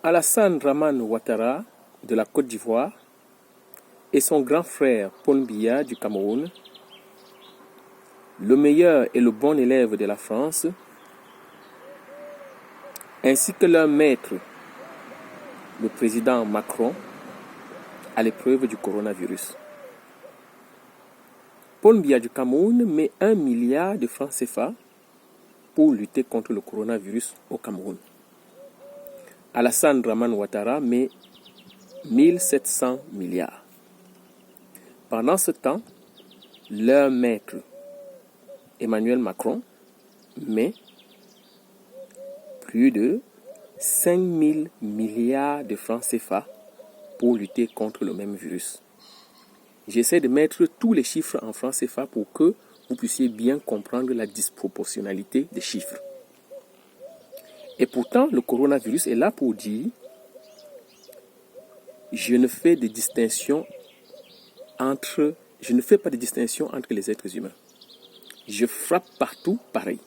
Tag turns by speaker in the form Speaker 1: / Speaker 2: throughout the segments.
Speaker 1: Alassane Dramane Ouattara de la Côte d'Ivoire et son grand frère Paul Biya du Cameroun, le meilleur et le bon élève de la France, ainsi que leur maître, le président Macron, à l'épreuve du coronavirus. Paul Biya du Cameroun met 1 milliard de francs CFA pour lutter contre le coronavirus au Cameroun. Alassane Dramane Ouattara met 1700 milliards. Pendant ce temps, leur maître, Emmanuel Macron, met plus de 5000 milliards de francs CFA pour lutter contre le même virus. J'essaie de mettre tous les chiffres en francs CFA pour que vous puissiez bien comprendre la disproportionnalité des chiffres. Et pourtant, le coronavirus est là pour dire je ne fais pas de distinction entre les êtres humains. Je frappe partout pareil.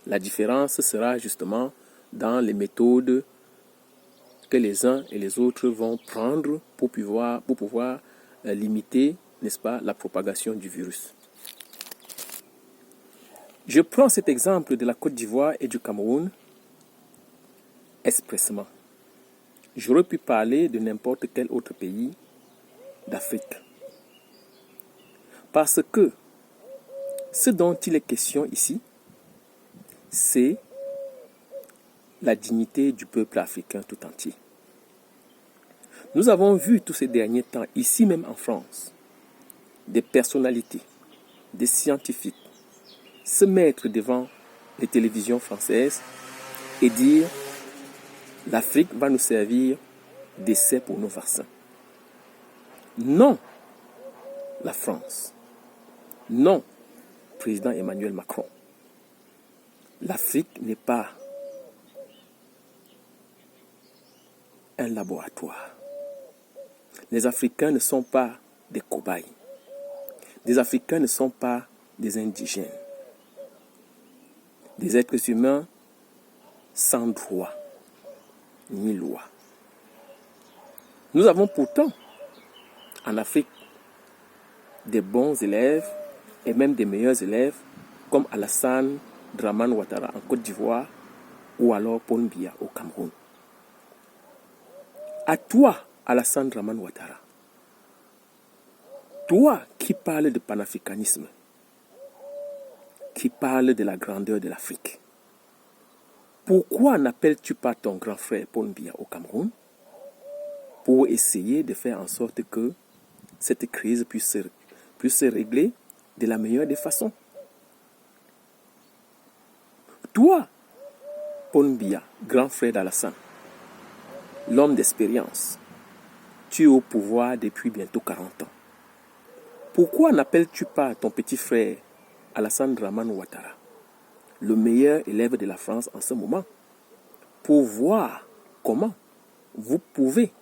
Speaker 1: La différence sera justement dans les méthodes que les uns et les autres vont prendre pour pouvoir limiter, n'est-ce pas, la propagation du virus. Je prends cet exemple de la Côte d'Ivoire et du Cameroun expressément. J'aurais pu parler de n'importe quel autre pays d'Afrique. Parce que ce dont il est question ici, c'est la dignité du peuple africain tout entier. Nous avons vu tous ces derniers temps, ici même en France, des personnalités, des scientifiques, se mettre devant les télévisions françaises et dire « l'Afrique va nous servir d'essai pour nos vaccins ». Non, la France. Non, président Emmanuel Macron. L'Afrique n'est pas un laboratoire. Les Africains ne sont pas des cobayes. Les Africains ne sont pas des indigènes. Des êtres humains sans droit ni loi. Nous avons pourtant en Afrique des bons élèves et même des meilleurs élèves comme Alassane Dramane Ouattara en Côte d'Ivoire ou alors Paul Biya au Cameroun. À toi, Alassane Dramane Ouattara, toi qui parles de panafricanisme, qui parles de la grandeur de l'Afrique, pourquoi n'appelles-tu pas ton grand frère Paul Biya au Cameroun pour essayer de faire en sorte que cette crise puisse se régler de la meilleure des façons? Toi, Paul Biya, grand frère d'Alassane, l'homme d'expérience, tu es au pouvoir depuis bientôt 40 ans. Pourquoi n'appelles-tu pas ton petit frère Alassane Dramane Ouattara, le meilleur élève de la France en ce moment, pour voir comment vous pouvez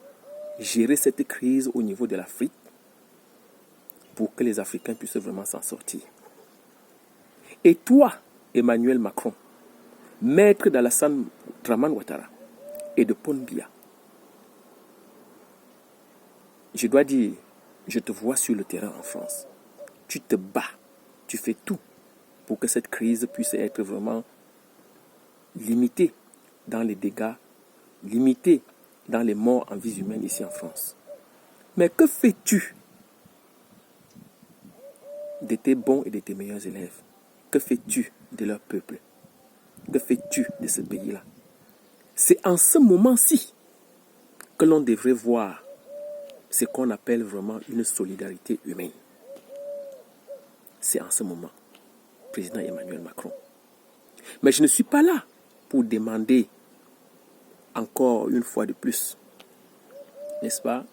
Speaker 1: gérer cette crise au niveau de l'Afrique pour que les Africains puissent vraiment s'en sortir? Et toi, Emmanuel Macron, maître d'Alassane Dramane Ouattara et de Paul Biya, je dois dire, je te vois sur le terrain en France. Tu te bats, tu fais tout pour que cette crise puisse être vraiment limitée dans les dégâts, limitée dans les morts en vies humaines ici en France. Mais que fais-tu de tes bons et de tes meilleurs élèves? Que fais-tu de leur peuple? Que fais-tu de ce pays-là? C'est en ce moment-ci que l'on devrait voir ce qu'on appelle vraiment une solidarité humaine. C'est en ce moment, président Emmanuel Macron. Mais je ne suis pas là pour demander encore une fois de plus, n'est-ce pas,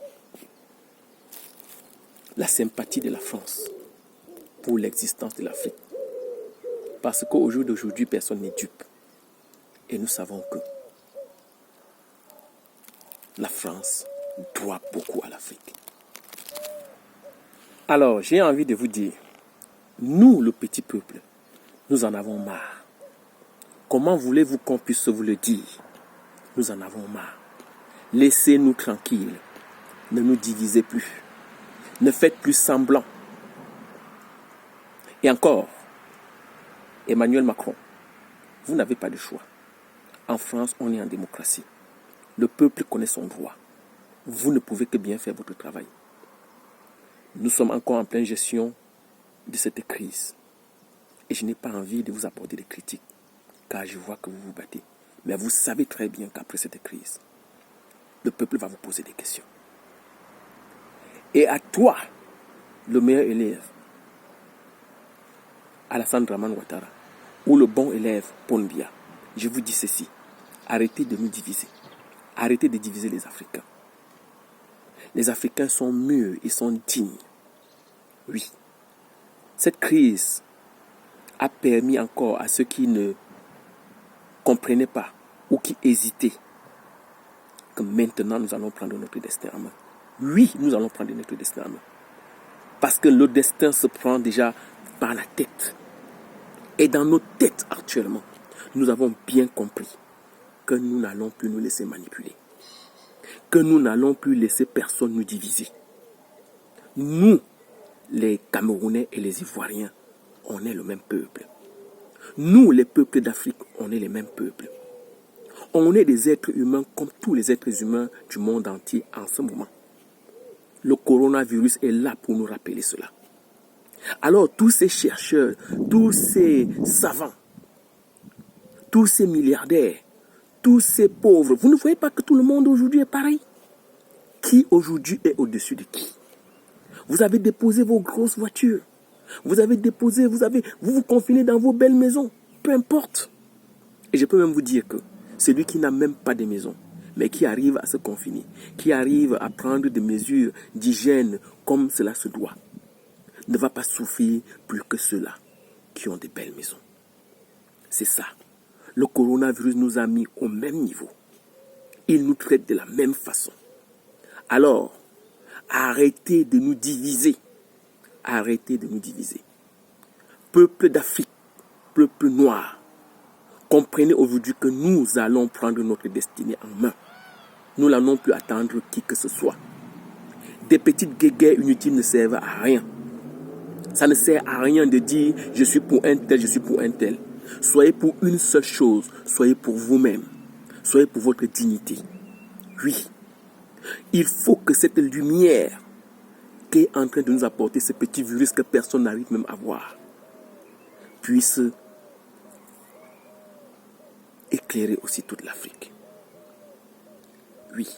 Speaker 1: la sympathie de la France pour l'existence de l'Afrique. Parce qu'au jour d'aujourd'hui, personne n'est dupe. Et nous savons que la France doit beaucoup à l'Afrique. Alors, j'ai envie de vous dire, nous, le petit peuple, nous en avons marre. Comment voulez-vous qu'on puisse vous le dire? Nous en avons marre. Laissez-nous tranquilles. Ne nous divisez plus. Ne faites plus semblant. Et encore, Emmanuel Macron, vous n'avez pas de choix. En France, on est en démocratie. Le peuple connaît son droit. Vous ne pouvez que bien faire votre travail. Nous sommes encore en pleine gestion de cette crise. Et je n'ai pas envie de vous apporter des critiques, car je vois que vous vous battez. Mais vous savez très bien qu'après cette crise, le peuple va vous poser des questions. Et à toi, le meilleur élève, Alassane Dramane Ouattara, ou le bon élève, Paul Biya, je vous dis ceci, arrêtez de nous diviser. Arrêtez de diviser les Africains. Les Africains sont mûrs, ils sont dignes. Oui. Cette crise a permis encore à ceux qui ne comprenaient pas ou qui hésitaient que maintenant nous allons prendre notre destin en main. Oui, nous allons prendre notre destin en main. Parce que le destin se prend déjà par la tête. Et dans nos têtes actuellement, nous avons bien compris que nous n'allons plus nous laisser manipuler. Que nous n'allons plus laisser personne nous diviser. Nous, les Camerounais et les Ivoiriens, on est le même peuple. Nous, les peuples d'Afrique, on est les mêmes peuples. On est des êtres humains comme tous les êtres humains du monde entier en ce moment. Le coronavirus est là pour nous rappeler cela. Alors, tous ces chercheurs, tous ces savants, tous ces milliardaires, tous ces pauvres, vous ne voyez pas que tout le monde aujourd'hui est pareil? Qui aujourd'hui est au-dessus de qui? Vous avez déposé vos grosses voitures. Vous vous confinez dans vos belles maisons. Peu importe. Et je peux même vous dire que celui qui n'a même pas de maison, mais qui arrive à se confiner, qui arrive à prendre des mesures d'hygiène comme cela se doit, ne va pas souffrir plus que ceux-là qui ont des belles maisons. C'est ça. Le coronavirus nous a mis au même niveau. Il nous traite de la même façon. Alors, arrêtez de nous diviser. Arrêtez de nous diviser. Peuple d'Afrique, peuple noir, comprenez aujourd'hui que nous allons prendre notre destinée en main. Nous n'allons plus attendre qui que ce soit. Des petites guéguerres inutiles ne servent à rien. Ça ne sert à rien de dire je suis pour un tel, je suis pour un tel. Soyez pour une seule chose, soyez pour vous-même. Soyez pour votre dignité. Oui, il faut que cette lumière qui est en train de nous apporter ce petit virus que personne n'arrive même à voir puisse éclairer aussi toute l'Afrique. Oui,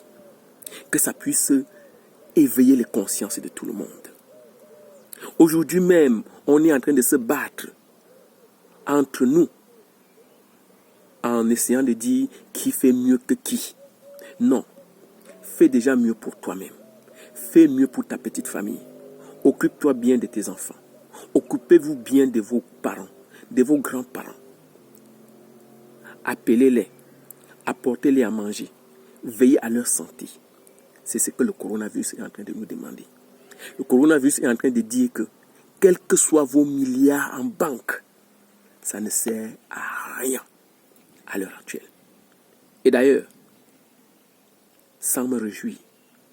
Speaker 1: que ça puisse éveiller les consciences de tout le monde. Aujourd'hui même, on est en train de se battre entre nous en essayant de dire qui fait mieux que qui. Non, fais déjà mieux pour toi-même. Fais mieux pour ta petite famille. Occupe-toi bien de tes enfants. Occupez-vous bien de vos parents, de vos grands-parents. Appelez-les, apportez-les à manger, veillez à leur santé. C'est ce que le coronavirus est en train de nous demander. Le coronavirus est en train de dire que, quels que soient vos milliards en banque, ça ne sert à rien à l'heure actuelle. Et d'ailleurs, sans me réjouir,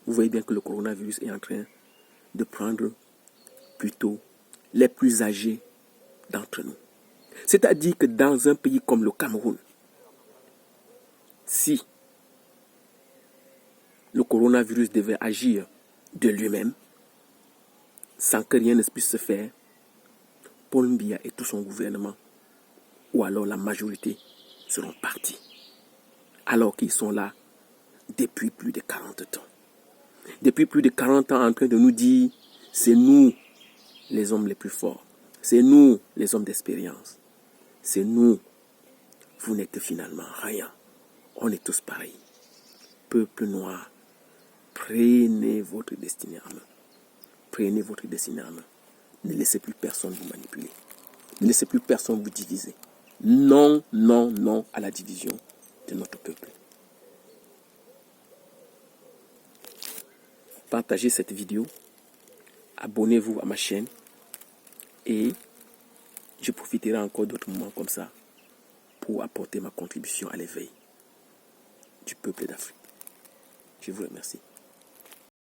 Speaker 1: vous voyez bien que le coronavirus est en train de prendre plutôt les plus âgés d'entre nous. C'est-à-dire que dans un pays comme le Cameroun, si le coronavirus devait agir de lui-même, sans que rien ne puisse se faire, Paul Biya et tout son gouvernement, ou alors la majorité, seront partis. Alors qu'ils sont là depuis plus de 40 ans. Depuis plus de 40 ans en train de nous dire, c'est nous les hommes les plus forts. C'est nous les hommes d'expérience. C'est nous. Vous n'êtes finalement rien. On est tous pareils. Peuple noir, prenez votre destinée en main. Prenez votre destinée en main. Ne laissez plus personne vous manipuler. Ne laissez plus personne vous diviser. Non, non, non à la division de notre peuple. Partagez cette vidéo. Abonnez-vous à ma chaîne. Et je profiterai encore d'autres moments comme ça pour apporter ma contribution à l'éveil du peuple d'Afrique. Je vous remercie.